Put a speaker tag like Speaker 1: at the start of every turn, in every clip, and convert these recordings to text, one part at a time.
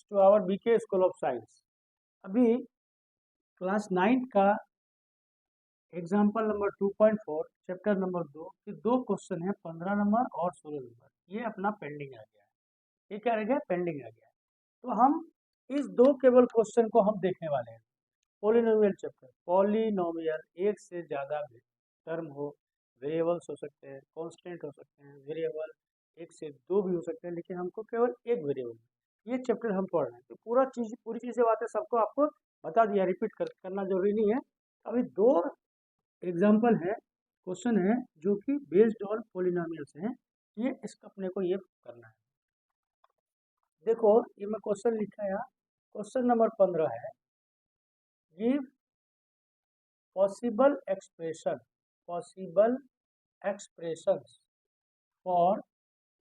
Speaker 1: to our BK School of Science। अभी class 9 का example number 2.4 chapter number 2 के दो क्वेश्चन है, 15 नंबर और 16 नंबर। ये अपना पेंडिंग आ गया है। ये क्या रह गया? पेंडिंग आ गया है। तो हम इस दो केवल क्वेश्चन को हम देखने वाले हैं। पॉलिनोमियल चैप्टर, पॉलिनोमियल एक से ज़्यादा टर्म हो, वेरिएबल्स हो सकते हैं, कांस्टेंट हो सकते हैं, वेरिएबल एक से दो भी हो सकते हैं, लेकिन हमको केवल एक वेरिएबल, ये चैप्टर हम पढ़ रहे हैं। तो पूरी चीज़ें बातें सबको आपको बता दिया, रिपीट करना जरूरी नहीं है। अभी दो एग्जाम्पल है, क्वेश्चन है जो कि बेस्ड ऑन पॉलिनोमियल्स हैं। ये इसका अपने को ये करना है। देखो ये मैं क्वेश्चन लिखा है, क्वेश्चन नंबर 15 है, give possible expressions for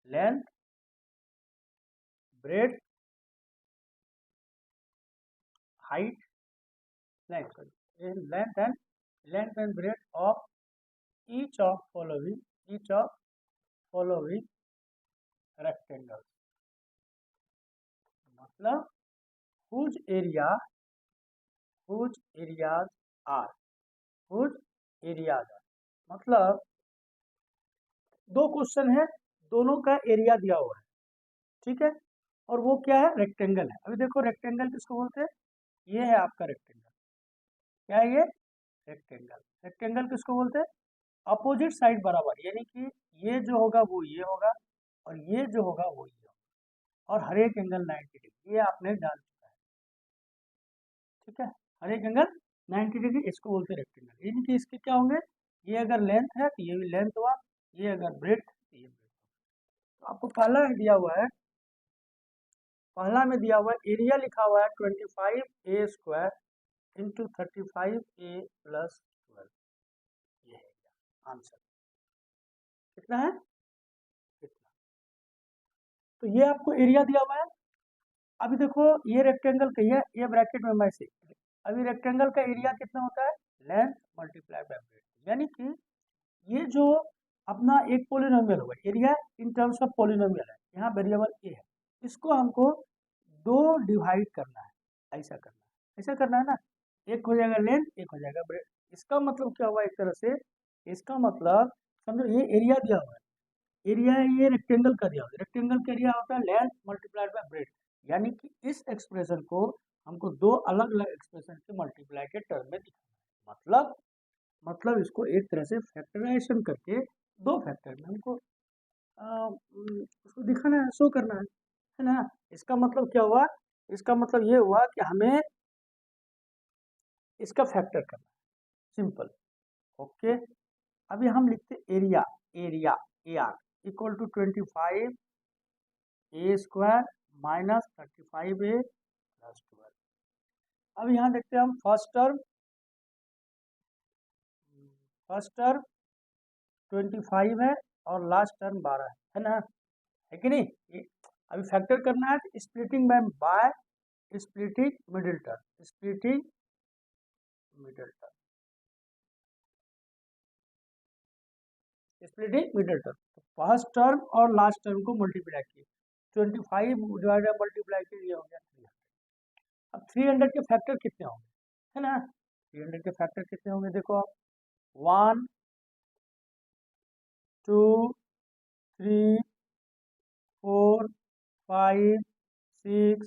Speaker 1: length, breadth, height, length and breadth of each of following rectangles। मतलब whose areas are मतलब दो क्वेश्चन है, दोनों का एरिया दिया हुआ है, ठीक है, और वो क्या है? रेक्टेंगल है। अभी देखो रेक्टेंगल किसको बोलते हैं? ये है आपका रेक्टेंगल। क्या है ये? रेक्टेंगल। रेक्टेंगल किसको बोलते हैं? अपोजिट साइड बराबर, यानी कि ये जो होगा वो ये होगा और ये जो होगा वो ये होगा, और हर एक एंगल 90 डिग्री, ये आपने जान चुका है, ठीक है। हर एक एंगल 90 डिग्री, इसको बोलते हैं रेक्टेंगल। यानी कि इसके क्या होंगे? ये अगर लेंथ है तो ये भी लेंथ हुआ, ये अगर ब्रेड्थ तो ये ब्रेड्थ। तो आपको पहला दिया हुआ है, पहला में दिया हुआ है एरिया लिखा हुआ है 25a² इंटू 35a+12। ये है आंसर। कितना है? कितना? तो ये आपको एरिया दिया हुआ है। अभी देखो ये रेक्टेंगल का ये ब्रैकेट में मैं से, अभी रेक्टेंगल का एरिया कितना होता है? Length multiply by breadth. यानी कि ये जो अपना एक पॉलिनोमियल होगा, area in terms of polynomial है, यहाँ वेरिएबल ए है, इसको हमको दो डिवाइड करना है, ऐसा करना है ना। एक हो जाएगा लेंथ, एक हो जाएगा ब्रेड्थ। इसका मतलब क्या हुआ? एक तरह से इसका मतलब समझो ये एरिया दिया हुआ है, एरिया है ये रेक्टेंगल का दिया हुआ है, रेक्टेंगल का एरिया होता है लेंथ मल्टीप्लाइड बाय ब्रेड्थ। यानी कि इस एक्सप्रेशन को हमको दो अलग अलग एक्सप्रेशन के मल्टीप्लाई के टर्म में दिखाना है। मतलब इसको एक तरह से फैक्टराइजेशन करके दो फैक्टर में हमको उसको दिखाना है, शो करना है ना। इसका मतलब क्या हुआ? इसका मतलब ये हुआ कि हमें इसका फैक्टर करना है, सिंपल। ओके, अभी हम लिखते area AR equal to 25a² minus 35a+12। अब यहाँ देखते हैं हम फर्स्ट टर्म 25 है और लास्ट टर्म 12 है ना, है कि नहीं? अभी फैक्टर करना है तो splitting bye splitting middle term, तो फर्स्ट टर्म और लास्ट टर्म को मल्टीप्लाई किए, 25 डिवाइडेड मल्टीप्लाई किए, ये हो गया 300। अब 300 के फैक्टर कितने होंगे, है ना? 300 के फैक्टर कितने होंगे? देखो आप, 1 2 3 4 5 6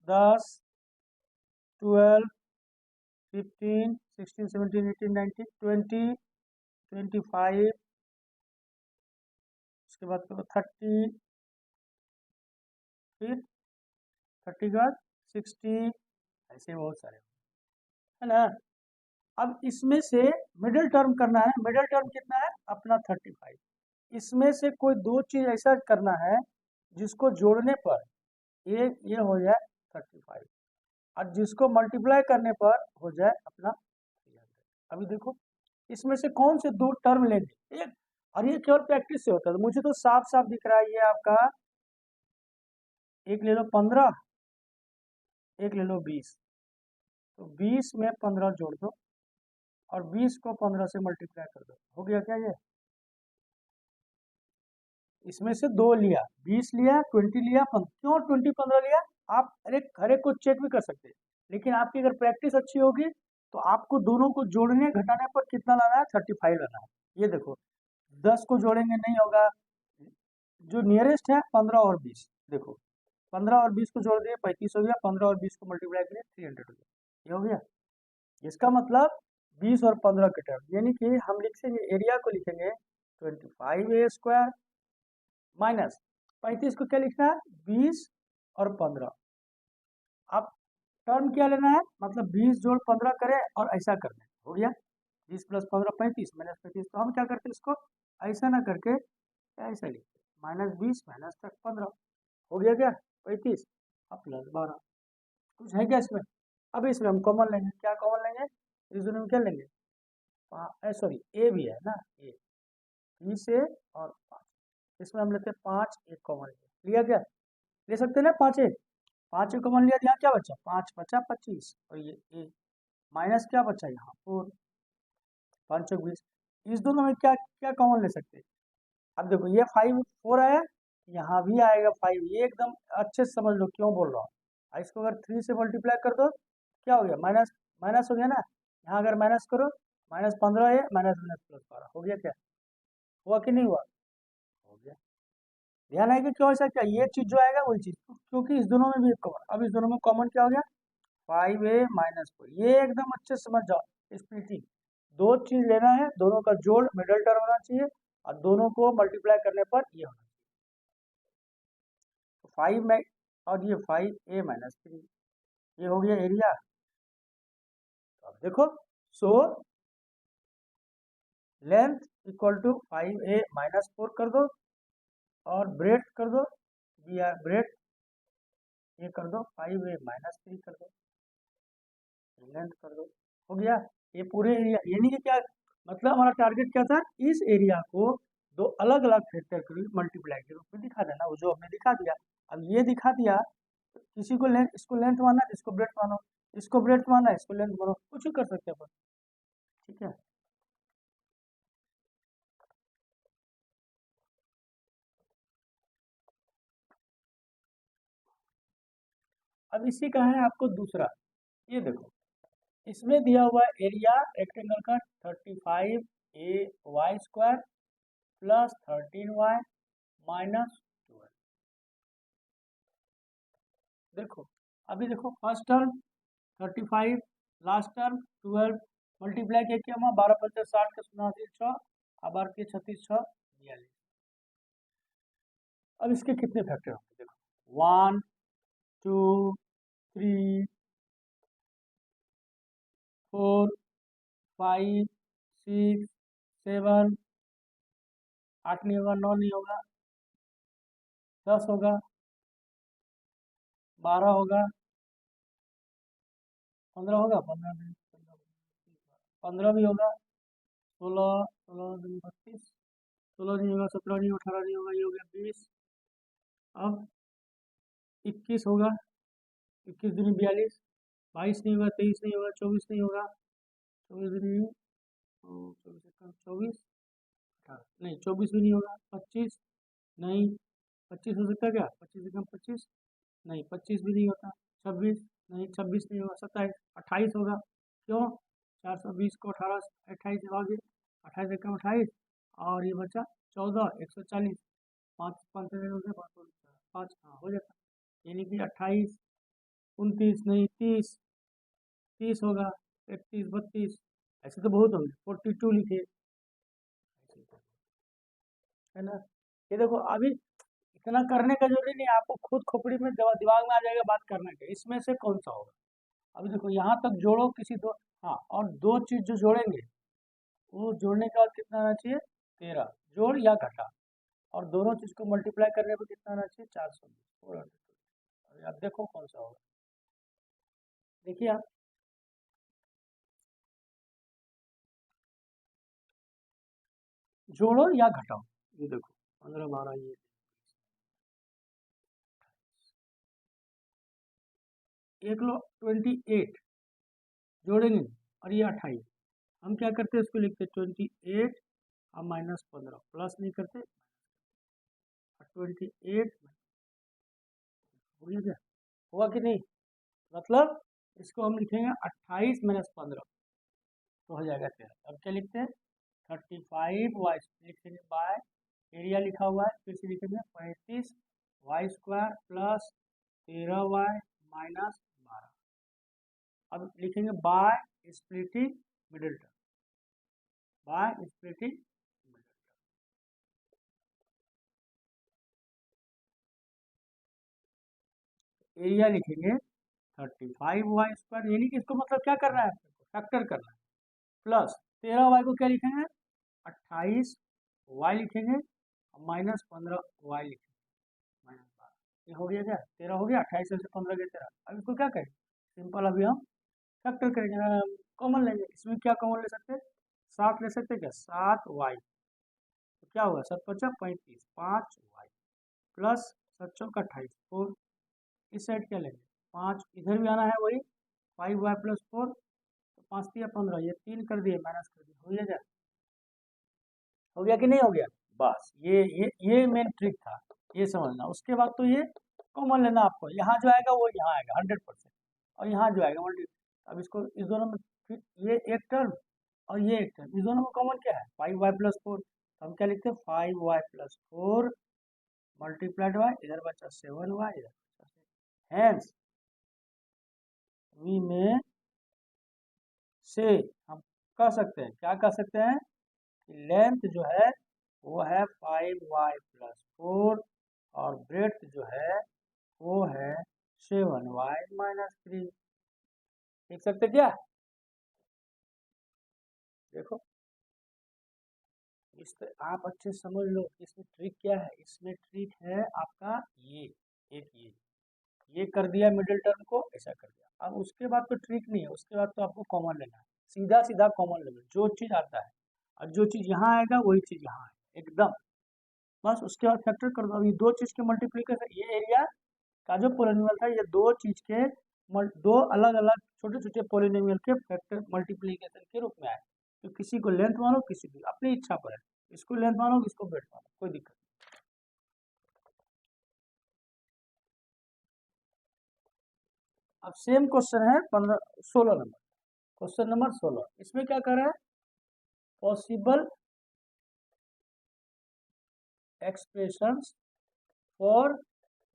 Speaker 1: 10 12 15 16 17 18 19 20 25, उसके बाद 30, फिर 30 के बाद 60, ऐसे बहुत सारे, है ना। अब इसमें से मिडिल टर्म करना है, मिडिल टर्म कितना है अपना 35। इसमें से कोई दो चीज ऐसा करना है जिसको जोड़ने पर ये हो जाए 35 और जिसको मल्टीप्लाई करने पर हो जाए अपना 300। अभी देखो इसमें से कौन से दो टर्म लेंगे, एक, और ये केवल प्रैक्टिस से होता है। तो मुझे तो साफ साफ दिख रहा है ये आपका, एक ले लो 15, एक ले लो 20, तो 20 में 15 जोड़ दो और 20 को 15 से मल्टीप्लाई कर दो, हो गया क्या ये? इसमें से 2 लिया, 20 लिया, 20 लिया, क्यों 20 15 लिया? आप हर एक को चेक भी कर सकते हैं, लेकिन आपकी अगर प्रैक्टिस अच्छी होगी तो आपको दोनों को जोड़ने घटाने पर कितना लाना है? 35 लाना है। ये देखो 10 को जोड़ेंगे नहीं होगा, जो नियरेस्ट है 15 और 20, देखो 15 और 20 को जोड़ दिए 35 हो गया, 15 और 20 को मल्टीप्लाई करिए 300 हो गया। ये हो गया। इसका मतलब 20 और 15 के टर्म, यानी कि हम लिखेंगे एरिया को लिखेंगे 25a² माइनस 35 को क्या लिखना है? 20 और 15। अब टर्म क्या लेना है? मतलब 20 जोड़ 15 करें और ऐसा करना है। हो गया 20 प्लस 15 35 माइनस 35। तो हम क्या करते हैं, इसको ऐसा ना करके ऐसा लिखते -20 माइनस तक 15। हो गया क्या? 35 अब प्लस 12। कुछ है क्या इसमें? अब इसमें हम कॉमन लेंगे। क्या कॉमन लेंगे? इस दोनों में क्या लेंगे? सॉरी ए भी है ना, ए 20 ए और 5, इसमें हम लेते हैं 5 एक कॉमन लिया क्या? ले सकते हैं ना 5 एक, 5 एक कॉमन लिया, यहाँ क्या बचा? 5 बचा 25 और ये ए माइनस क्या बचा यहाँ 4, 5 चौक 20। इस दोनों में क्या क्या कॉमन ले सकते हैं? अब देखो ये 5 4 आया, यहाँ भी आएगा 5, ये एकदम अच्छे से समझ लो क्यों बोल रहा हूँ। इसको अगर 3 से मल्टीप्लाई कर दो क्या हो गया? माइनस माइनस हो गया ना, यहाँ अगर माइनस करो -15 है, माइनस माइनस प्लस 12 हो गया। क्या हुआ कि नहीं हुआ? हो गया। ध्यान है कि क्यों ऐसा? क्या ये चीज जो आएगा वही चीज, क्योंकि इस दोनों में भी एक कॉमन। अब इस दोनों में कॉमन क्या हो गया? 5a minus 4। ये एकदम अच्छे से समझ जाओ स्प्लिटिंग। दो चीज लेना है, दोनों का जोड़ मिडल टर्म होना चाहिए और दोनों को मल्टीप्लाई करने पर ये होना चाहिए। तो 5 में और ये 5a माइनस 3, ये हो गया एरिया। तो अब देखो, so length equal to 5a minus 4 कर दो और ब्रेथ कर दो, ब्रेथ ये कर दो 5a माइनस 3 कर दो, लेंथ कर दो। हो गया। ये पूरे एरिया, यानी कि क्या मतलब हमारा टारगेट क्या था? इस एरिया को दो अलग अलग फैक्टर के मल्टीप्लाई के रूप में दिखा देना, वो जो हमने दिखा दिया। अब ये दिखा दिया तो किसी को लेंथ, इसको लेंथ माना, इसको ब्रेथ मानो, इसको ब्रेथ माना, इसको लेंथ मानो, कुछ भी कर सकते हैं अपन। ठीक है। अब इसी का है आपको दूसरा, ये देखो इसमें दिया हुआ एरिया रेक्टेंगल का 35a² प्लस 13y माइनस 12। देखो अभी देखो first term 35, last term 12, multiply क्या किया हम? 12 × 5 = 60 के 6 अब 12 के 36 6 42। अब इसके कितने फैक्टर होंगे? देखो 1 2 3 4 5 6 7, 8 नहीं होगा, 9 नहीं होगा, 10 होगा, 12 होगा, 15 होगा, 15 नहीं, 15 भी होगा, 16 16 नहीं, 32, 16 नहीं होगा, 17 नहीं, 18 नहीं होगा, ये हो गया 20। अब 21 होगा, 21 दूनी 42, 22 नहीं होगा, 23 नहीं होगा, 24 नहीं होगा, 24 भी नहीं, 24 18 नहीं, 24 भी नहीं होगा, 25 नहीं, 25 हो सकता है क्या? 25 से कम 25 नहीं, 25 भी नहीं होता, 26 नहीं, 26 नहीं होगा, 27 28 होगा। क्यों? 420 को 18 28 से भागे, 28 से कम 28 और ये बचा 14 140, 5 5 से हो गया 5 हाँ हो जाता, यानी कि 28 29 नहीं 30 30 होगा, 31 32, ऐसे तो बहुत होंगे, 42 लिखे, है ना। ये देखो अभी इतना करने का जरूरी नहीं है, आपको खुद खोपड़ी में दिमाग में आ जाएगा बात करने के, इसमें से कौन सा होगा। अभी देखो यहाँ तक जोड़ो किसी दो, हाँ और दो चीज जो जोड़ेंगे वो जोड़ने के बाद कितना आना चाहिए? 13, जोड़ या घटा, और दोनों चीज को मल्टीप्लाई करने पर कितना आना चाहिए? 420। अब देखो कौन सा होगा, देखिए आप जोड़ो या घटाओ। ये देखो 15 12 ये एक लो 28 जोड़ेंगे और ये 28, हम क्या करते हैं इसको लिखते हैं 28 और -15, प्लस नहीं करते, 28 हो गया क्या? हुआ कि नहीं? मतलब इसको हम लिखेंगे 28 - 15 तो हो जाएगा 13। अब क्या लिखते हैं? 35 वाई लिखेंगे बाय एरिया लिखा हुआ है, फिर से लिखेंगे 35 y square plus 13 y minus 12। अब लिखेंगे by splitting middle term, by splitting middle term. Area लिखेंगे 35 वाई स्क्वायर, यानी कि इसको मतलब क्या करना है? फैक्टर करना है। प्लस 13 वाई को क्या लिखेंगे? 28 वाई लिखेंगे, माइनस 15 वाई लिखेंगे, माइनस 12। ये हो गया क्या? 13 हो गया, 28 से 15 गया 13। अब इसको क्या करें? सिंपल अभी हम फैक्टर करेंगे, कॉमन लेंगे। इसमें क्या कॉमन ले सकते हैं? 7 ले सकते हैं क्या? 7 वाई, तो क्या होगा? 7 × 5 = 35, 5 वाई प्लस 7 × 28 4। इस साइड क्या लेंगे? 5, इधर भी आना है वही 5 वाई प्लस 4, तो 5 × 3 = 15, ये 3 कर दिए, माइनस कर दिए, हो गया क्या? हो गया कि नहीं हो गया? बस ये मेन ट्रिक था, ये समझना। उसके बाद तो ये कॉमन लेना आपको, यहाँ जो आएगा वो यहाँ आएगा 100%, और यहाँ जो आएगा मल्टी। अब इसको इस दोनों में फिर ये एक टर्म और ये एक टर्म, इस दोनों में कॉमन क्या है? 5 वाई प्लस 4, तो हम क्या लिखते हैं? 5 वाई प्लस 4 मल्टीप्लाइड वाई, इधर बचा 7 वाई, इधर बचा। हैंस वी में से हम कह सकते हैं, क्या कह सकते हैं? कि लेंथ जो है वो है 5 वाई प्लस 4 और ब्रेड्थ जो है वो है 7 वाई माइनस 3। देख सकते क्या? देखो, इस पे आप अच्छे से समझ लो इसमें ट्रिक क्या है। इसमें ट्रिक है आपका ये, एक ये कर दिया मिडिल टर्म को, ऐसा कर दिया। अब उसके बाद तो ट्रिक नहीं है, उसके बाद तो आपको कॉमन लेना है, सीधा सीधा कॉमन लेना, जो चीज आता है और जो चीज यहाँ आएगा वही चीज यहाँ आएगा एकदम। बस उसके बाद फैक्टर कर दो। अभी दो चीज के मल्टीप्लीकेशन, ये एरिया का जो पोलिनोमियल था, ये दो चीज के दो अलग अलग छोटे छोटे पोलिनोमियल के फैक्टर मल्टीप्लीकेशन के रूप में आए। तो किसी को लेंथ मानो, किसी को अपनी इच्छा पर है, इसको लेंथ मानो, इसको ब्रेड्थ मानो, कोई दिक्कत नहीं। अब सेम क्वेश्चन है 16 नंबर, क्वेश्चन नंबर 16। इसमें क्या कर रहा है? Possible expressions for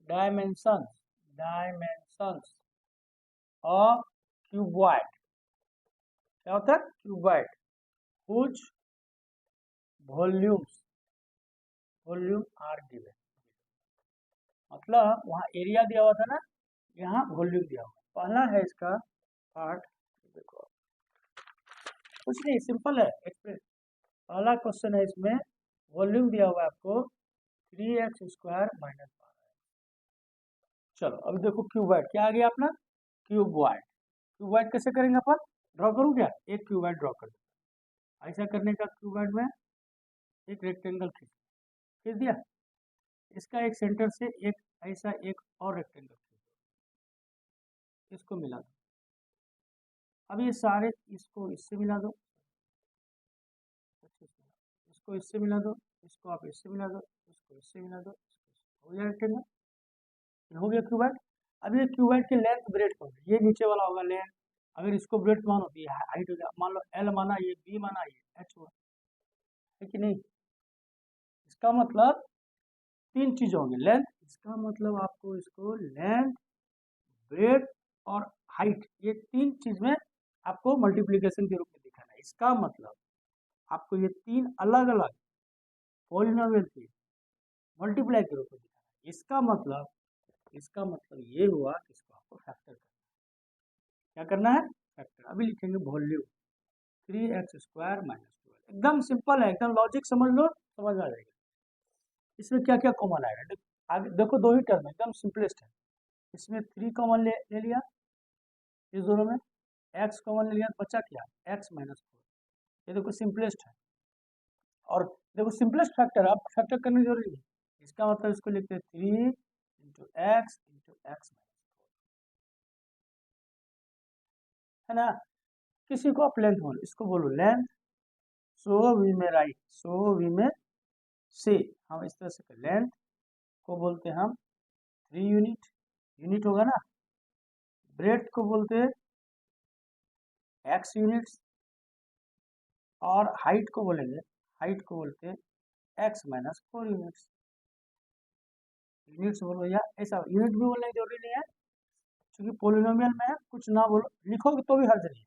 Speaker 1: dimensions of cuboid. क्या होता है? Cuboid whose volume are given. मतलब वहाँ एरिया दिया हुआ था ना, यहाँ वॉल्यूम दिया हुआ। पहला है इसका पार्ट, देखो कुछ नहीं, सिंपल है एक्सप्रेस। पहला क्वेश्चन है, इसमें वॉल्यूम दिया हुआ है आपको 3x² - 12। चलो अभी देखो क्यूबॉइड क्या आ गया अपना? क्यूबॉइड। क्यूबॉइड कैसे करेंगे अपन? ड्रॉ करूँ क्या? एक क्यूबॉइड ड्रॉ कर दो। ऐसा करने का, क्यूबॉइड में एक रेक्टेंगल खींच दिया, इसका एक सेंटर से एक ऐसा एक और रेक्टेंगल खींच दो, इसको मिला दो। अब ये सारे, इसको इससे मिला दो, इसको इससे मिला दो, इसको आप इससे मिला दो, इसको इससे मिला दो, हो गया रेक्टेंगल, हो गया क्यूबॉइड। अब ये क्यूबॉइड की लेंथ ब्रेड्थ होगी, ये नीचे वाला होगा लेंथ। अगर इसको ब्रेड्थ मानो तो ये हाइट हो गया, मान लो एल माना, ये बी माना, ये एच हुआ, है कि नहीं? इसका मतलब तीन चीजें होंगी, लेंथ, इसका मतलब आपको इसको लेंथ, ब्रेड्थ और हाइट, ये तीन चीज में आपको मल्टीप्लीकेशन के रूप में दिखाना है। इसका मतलब आपको ये तीन अलग अलग पॉलिनोमियल के मल्टीप्लाई के रूप में दिखाना है। इसका मतलब ये हुआ कि इसको आपको फैक्टर करना है। क्या करना है? फैक्टर। अभी लिखेंगे वॉल्यूम 3x² - 12। एकदम सिंपल है, एकदम लॉजिक समझ लो, समझ आ जाएगा। इसमें क्या क्या कॉमन आएगा? आगे देखो, दो ही टर्म एकदम सिंपलेस्ट है। इसमें 3 कॉमन ले लिया, इस दोनों में x कॉमन ले लिया, बचा क्या? x - 4। ये देखो सिंपलेस्ट है। और देखो सिंपलेस्ट फैक्टर, आप फैक्टर करने की जरूरत नहीं, इसका मतलब इसको लिखते हैं 3 × x × x - 4, है ना? किसी को आप लेंथ बोलो, इसको बोलो लेंथ, सो वी में राइट, सो वी में से, हम इस तरह से लेंथ को बोलते हैं हम 3 यूनिट, यूनिट होगा ना। ब्रेड्थ को बोलते हैं x यूनिट्स, और हाइट को बोलेंगे, हाइट को बोलते हैं x माइनस 4 यूनिट्स। यूनिट्स बोलो या ऐसा यूनिट भी बोलने की जरूरी नहीं है, क्योंकि पोलिनोमियल में है, कुछ ना बोलो, लिखोगे तो भी हर्ज नहीं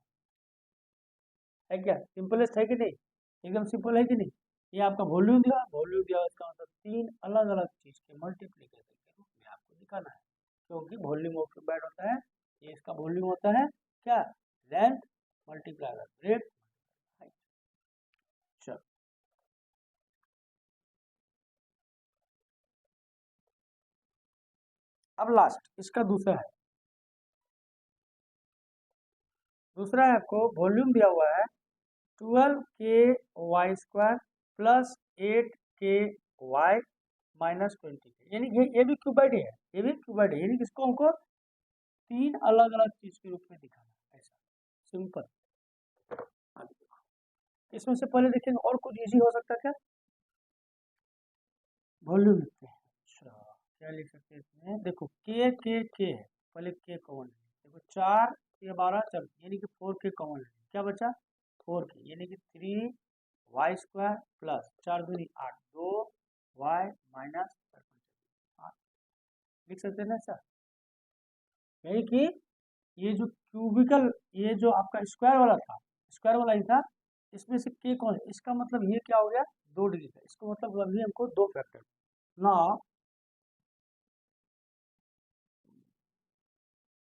Speaker 1: है क्या? सिंपलेस्ट है कि नहीं? एकदम सिंपल है कि नहीं? ये आपका वॉल्यूम दिया, वॉल्यूम दिया, इसका मतलब 3 अलग अलग चीज के मल्टीप्लीकेशन के रूप में आपको दिखाना है, क्योंकि वॉल्यूम ऑक्यूपाइड होता है, ये इसका वॉल्यूम होता है क्या? Length multiply by breadth height. चलो अब लास्ट इसका दूसरा है, दूसरा है आपको वॉल्यूम दिया हुआ है 12 k y² plus 8 k y minus 20 के, यानी ये भी क्यूबाइड है, ये भी क्यूबाइड है, यानी इसको हमको 3 अलग अलग चीज के रूप में दिखाना है, ऐसा सिंपल। इसमें से पहले देखेंगे और कुछ इजी हो सकता है क्या? वॉल्यूम लिखते हैं। अच्छा क्या लिख सकते हैं इसमें? देखो के है, पहले के कॉमन है, देखो 4 या 12 चल, यानी कि 4 k कॉमन है, क्या बचा? 4 k, यानी कि 3 y² प्लस 4 दूनी 8, 2 y माइनस 8 लिख सकते हैं ना सर? यानी कि ये जो क्यूबिकल, ये जो आपका स्क्वायर वाला था, स्क्वायर वाला ही था, इसमें से के कौन है, इसका मतलब ये क्या हो गया? 2 डिग्री का, इसको मतलब अभी हमको 2 फैक्टर ना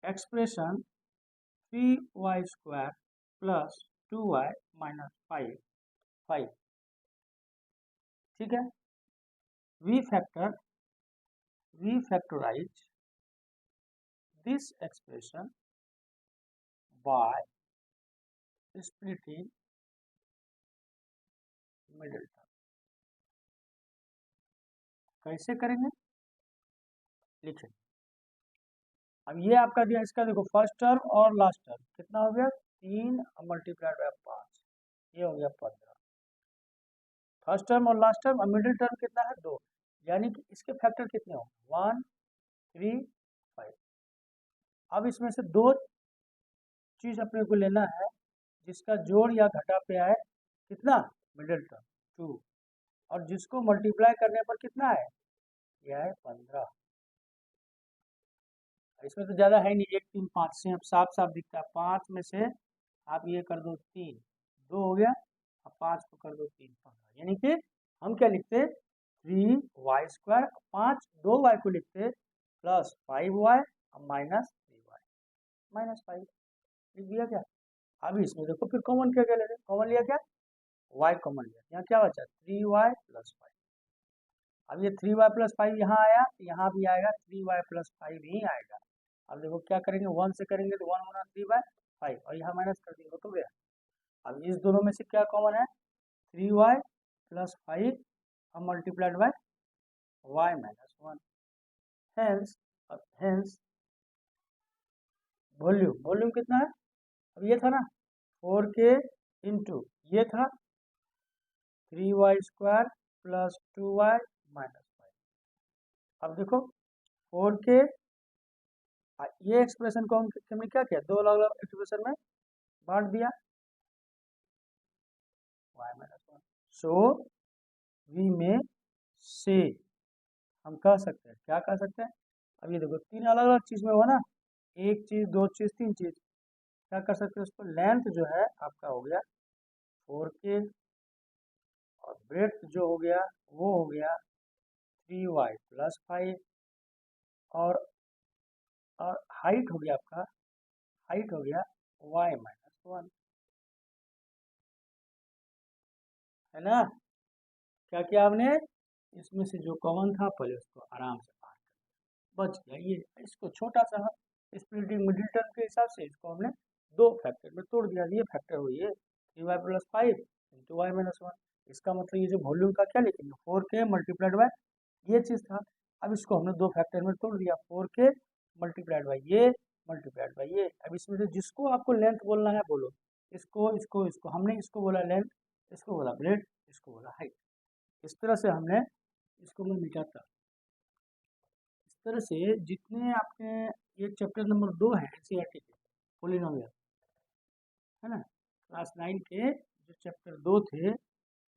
Speaker 1: expression 3y² plus 2y minus 5, ठीक है। We factorise this expression by splitting middle term. कैसे करेंगे? लिखें। अब ये आपका दिया, इसका देखो फर्स्ट टर्म और लास्ट टर्म कितना हो गया? 3 मल्टीप्लाइड बाय 5, ये हो गया 15। फर्स्ट टर्म और लास्ट टर्म, और मिडिल टर्म कितना है? 2, यानी कि इसके फैक्टर कितने हो? 1 3 5। अब इसमें से दो चीज अपने को लेना है जिसका जोड़ या घटा पे आए, कितना? मिडिल टर्म 2, और जिसको मल्टीप्लाई करने पर कितना है? यह है 15। इसमें तो ज्यादा है नहीं, 1 3 5 से अब साफ साफ दिखता है, 5 में से आप ये कर दो 3, 2 हो गया, अब 5 को कर दो 3, 15, यानी कि हम क्या लिखते? 3y², 5 2y को लिखते plus 5y minus 3y minus 5, लिख दिया क्या? अभी इसमें देखो फिर कॉमन क्या क्या ले रहे, कॉमन लिया क्या? y कॉमन लिया, यहाँ क्या बचा? 3y plus 5। अब ये 3y प्लस 5 यहाँ आया, यहाँ भी आएगा 3y प्लस 5 ही आएगा। अब देखो क्या करेंगे, 1 से करेंगे तो 1 गुना 3/5, और यहाँ माइनस कर देंगे तो गया। अब इस दोनों में से क्या कॉमन है? 3y प्लस 5 और multiplied by y minus 1, hence volume कितना है? अब ये था ना 4k इंटू ये था 3y² प्लस 2y माइनस 5। अब देखो 4k, ये एक्सप्रेशन को हमने क्या किया? 2 अलग अलग एक्सप्रेशन में बांट दिया, y माइनस 1। सो वी में से हम कह सकते हैं, क्या कह सकते हैं? अब ये देखो 3 अलग अलग चीज में हुआ ना, एक चीज, 2 चीज, 3 चीज, क्या कर सकते हैं उसको? लेंथ जो है आपका हो गया 4k, और ब्रेड्थ जो हो गया वो हो गया 3y प्लस 5, और हाइट हो गया आपका, हाइट हो गया y माइनस 1, है ना? क्या किया आपने? इसमें से जो कॉमन था पहले उसको आराम से बाहर कर, बच गया ये। इसको छोटा सा स्प्लिटिंग मिडिल टर्म के हिसाब से इसको हमने 2 फैक्टर में तोड़ दिया, ये फैक्टर हुई है 3y plus 5 into Y minus 1। इसका मतलब ये जो वॉल्यूम का क्या लिखेंगे? 4k मल्टीप्लाइड बाय ये चीज था। अब इसको हमने 2 फैक्टर में तोड़ दिया, 4k मल्टीप्लाइड बाय ये मल्टीप्लाइड बाय ये। अब इसमें से जिसको आपको लेंथ बोलना है बोलो, इसको हमने इसको बोला लेंथ, इसको बोला ब्रेड, इसको बोला हाइट। इस तरह से हमने इसको मैं मिटाता तरह से जितने आपने ये चैप्टर नंबर 2 है एनसीईआरटी के पोलिनोमियल, है ना, क्लास 9 के जो चैप्टर 2 थे,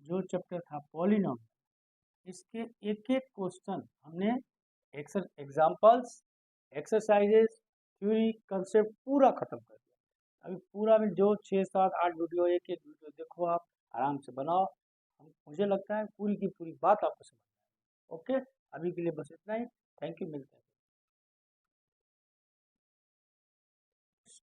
Speaker 1: जो चैप्टर था पोलिनोमियल, इसके एक एक क्वेश्चन हमने एग्जाम्पल्स, एक्सरसाइजेस, थ्योरी, कंसेप्ट पूरा खत्म कर दिया। अभी पूरा में जो 6 7 8 वीडियो, एक एक वीडियो देखो, आप आराम से बनाओ, मुझे लगता है पूरी की पूरी बात आपको समझ में आएगी। ओके, अभी के लिए बस इतना ही। थैंक यू, मिलते हैं।